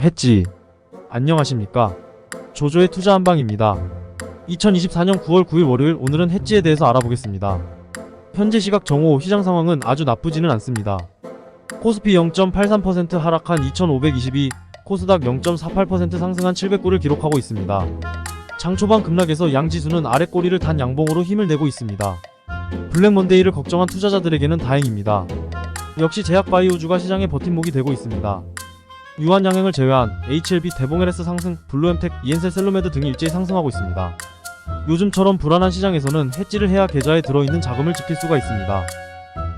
했지. 안녕하십니까. 조조의 투자 한방입니다. 2024년 9월 9일 월요일, 오늘은 했지에 대해서 알아보겠습니다. 현재 시각 정오 시장 상황은 아주 나쁘지는 않습니다. 코스피 0.83% 하락한 2522, 코스닥 0.48% 상승한 709를 기록하고 있습니다. 장 초반 급락에서 양지수는 아래 꼬리를 단 양봉으로 힘을 내고 있습니다. 블랙먼데이를 걱정한 투자자들에게는 다행입니다. 역시 제약바이오주가 시장의 버팀목이 되고 있습니다. 유한양행을 제외한 HLB, 대봉LS 상승, 블루엠텍, 이엔셀 셀로메드 등이 일제히 상승하고 있습니다. 요즘처럼 불안한 시장에서는 해지를 해야 계좌에 들어있는 자금을 지킬 수가 있습니다.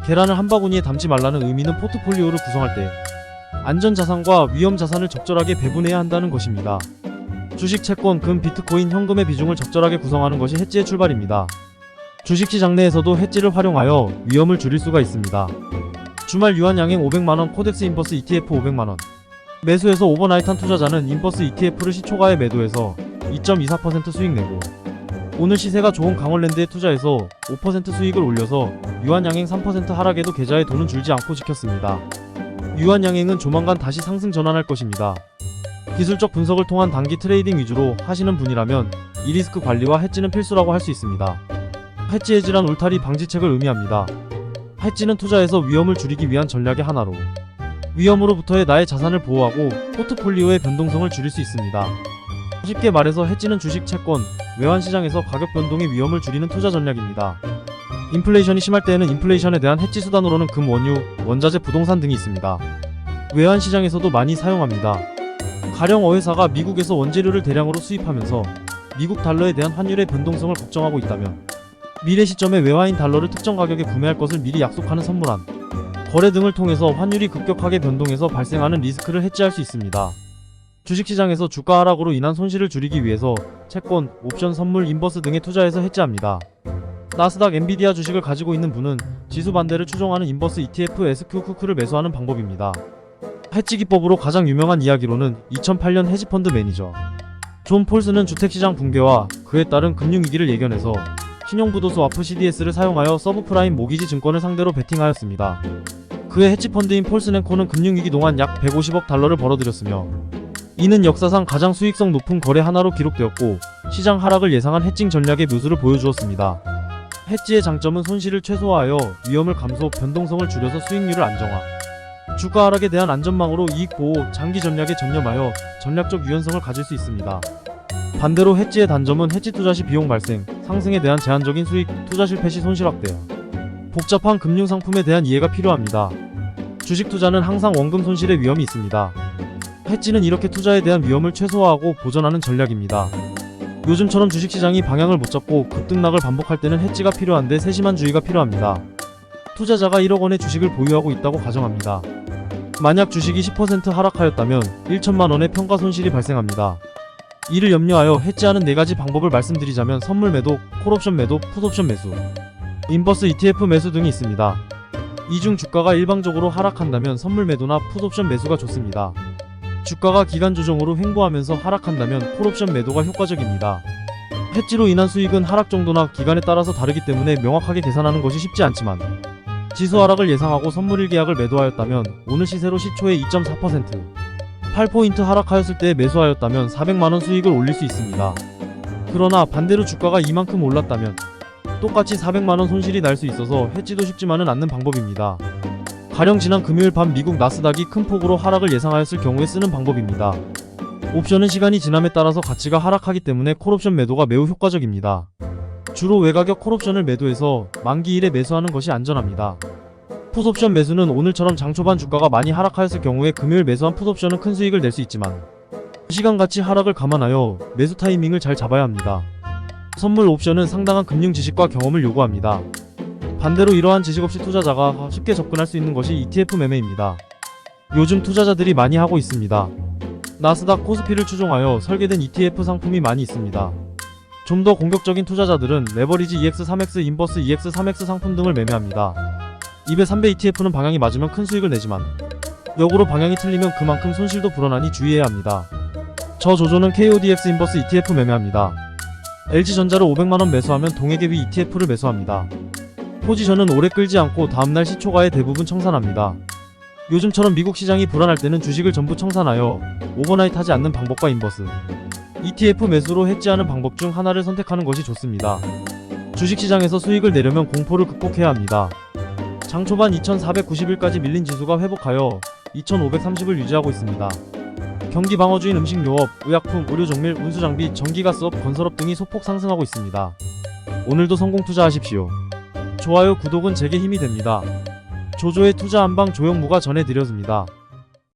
계란을 한 바구니에 담지 말라는 의미는 포트폴리오를 구성할 때 안전자산과 위험자산을 적절하게 배분해야 한다는 것입니다. 주식, 채권, 금, 비트코인, 현금의 비중을 적절하게 구성하는 것이 해지의 출발입니다. 주식시장 내에서도 해지를 활용하여 위험을 줄일 수가 있습니다. 주말 유한양행 500만원, 코덱스 인버스 ETF 500만원 매수해서 오버나이트한 투자자는 인버스 ETF를 시초가에 매도해서 2.24% 수익 내고, 오늘 시세가 좋은 강원랜드에 투자해서 5% 수익을 올려서 유한양행 3% 하락에도 계좌에 돈은 줄지 않고 지켰습니다. 유한양행은 조만간 다시 상승 전환할 것입니다. 기술적 분석을 통한 단기 트레이딩 위주로 하시는 분이라면 이 리스크 관리와 해지는 필수라고 할 수 있습니다. 해지 해지란 울타리 방지책을 의미합니다. 해지는 투자에서 위험을 줄이기 위한 전략의 하나로 위험으로부터의 나의 자산을 보호하고 포트폴리오의 변동성을 줄일 수 있습니다. 쉽게 말해서 해지는 주식, 채권, 외환시장에서 가격 변동의 위험을 줄이는 투자 전략입니다. 인플레이션이 심할 때에는 인플레이션에 대한 해지 수단으로는 금, 원유, 원자재, 부동산 등이 있습니다. 외환시장에서도 많이 사용합니다. 가령 어회사가 미국에서 원재료를 대량으로 수입하면서 미국 달러에 대한 환율의 변동성을 걱정하고 있다면 미래 시점에 외화인 달러를 특정 가격에 구매할 것을 미리 약속하는 선물한, 거래 등을 통해서 환율이 급격하게 변동해서 발생하는 리스크를 해지할 수 있습니다. 주식시장에서 주가 하락으로 인한 손실을 줄이기 위해서 채권, 옵션, 선물, 인버스 등에 투자해서 해지합니다. 나스닥, 엔비디아 주식을 가지고 있는 분은 지수 반대를 추종하는 인버스 ETF SQQQ를 매수하는 방법입니다. 해지 기법으로 가장 유명한 이야기로는 2008년 헤지펀드 매니저 존 폴스는 주택시장 붕괴와 그에 따른 금융위기를 예견해서 신용부도 스와프 CDS를 사용하여 서브프라임 모기지 증권을 상대로 베팅하였습니다. 그의 해치펀드인 폴스넨코는 금융위기 동안 약 150억 달러를 벌어들였으며 이는 역사상 가장 수익성 높은 거래 하나로 기록되었고, 시장 하락을 예상한 해칭 전략의 묘수를 보여주었습니다. 해지의 장점은 손실을 최소화하여 위험을 감소, 변동성을 줄여서 수익률을 안정화, 주가 하락에 대한 안전망으로 이익 보호, 장기 전략에 전념하여 전략적 유연성을 가질 수 있습니다. 반대로 해지의 단점은 해지 투자 시 비용 발생, 상승에 대한 제한적인 수익, 투자 실패 시 손실 확대, 복잡한 금융상품에 대한 이해가 필요합니다. 주식 투자는 항상 원금 손실의 위험이 있습니다. 해지는 이렇게 투자에 대한 위험을 최소화하고 보전하는 전략입니다. 요즘처럼 주식시장이 방향을 못 잡고 급등락을 반복할 때는 해지가 필요한데 세심한 주의가 필요합니다. 투자자가 1억 원의 주식을 보유하고 있다고 가정합니다. 만약 주식이 10% 하락하였다면 1천만 원의 평가 손실이 발생합니다. 이를 염려하여 해지하는 4가지 방법을 말씀드리자면 선물 매도, 콜옵션 매도, 풋옵션 매수, 인버스 ETF 매수 등이 있습니다. 이 중 주가가 일방적으로 하락한다면 선물 매도나 풋옵션 매수가 좋습니다. 주가가 기간 조정으로 횡보하면서 하락한다면 콜옵션 매도가 효과적입니다. 해지로 인한 수익은 하락 정도나 기간에 따라서 다르기 때문에 명확하게 계산하는 것이 쉽지 않지만, 지수 하락을 예상하고 선물 1계약을 매도하였다면 오늘 시세로 시초에 2.4%, 8포인트 하락하였을 때 매수하였다면 400만원 수익을 올릴 수 있습니다. 그러나 반대로 주가가 이만큼 올랐다면 똑같이 400만원 손실이 날 수 있어서 해지도 쉽지만은 않는 방법입니다. 가령 지난 금요일 밤 미국 나스닥이 큰 폭으로 하락을 예상하였을 경우에 쓰는 방법입니다. 옵션은 시간이 지남에 따라서 가치가 하락하기 때문에 콜옵션 매도가 매우 효과적입니다. 주로 외가격 콜옵션을 매도해서 만기일에 매수하는 것이 안전합니다. 풋옵션 매수는 오늘처럼 장 초반 주가가 많이 하락하였을 경우에 금요일 매수한 풋옵션은 큰 수익을 낼 수 있지만 시간가치 하락을 감안하여 매수 타이밍을 잘 잡아야 합니다. 선물 옵션은 상당한 금융 지식과 경험을 요구합니다. 반대로 이러한 지식 없이 투자자가 쉽게 접근할 수 있는 것이 ETF 매매입니다. 요즘 투자자들이 많이 하고 있습니다. 나스닥, 코스피를 추종하여 설계된 ETF 상품이 많이 있습니다. 좀 더 공격적인 투자자들은 레버리지 EX3X, 인버스 EX3X 상품 등을 매매합니다. 2배, 3배 ETF는 방향이 맞으면 큰 수익을 내지만 역으로 방향이 틀리면 그만큼 손실도 불어나니 주의해야 합니다. 저 조조는 KODX 인버스 ETF 매매합니다. LG전자를 500만원 매수하면 동해개비 ETF를 매수합니다. 포지션은 오래 끌지 않고 다음날 시초가에 대부분 청산합니다. 요즘처럼 미국 시장이 불안할 때는 주식을 전부 청산하여 오버나잇 하지 않는 방법과 인버스, ETF 매수로 해지하는 방법 중 하나를 선택하는 것이 좋습니다. 주식시장에서 수익을 내려면 공포를 극복해야 합니다. 장 초반 2490일까지 밀린 지수가 회복하여 2530을 유지하고 있습니다. 경기 방어주인 음식료업, 의약품, 의료정밀, 운수장비, 전기가스업, 건설업 등이 소폭 상승하고 있습니다. 오늘도 성공 투자하십시오. 좋아요, 구독은 제게 힘이 됩니다. 조조의 투자 한방 조영무가 전해드렸습니다.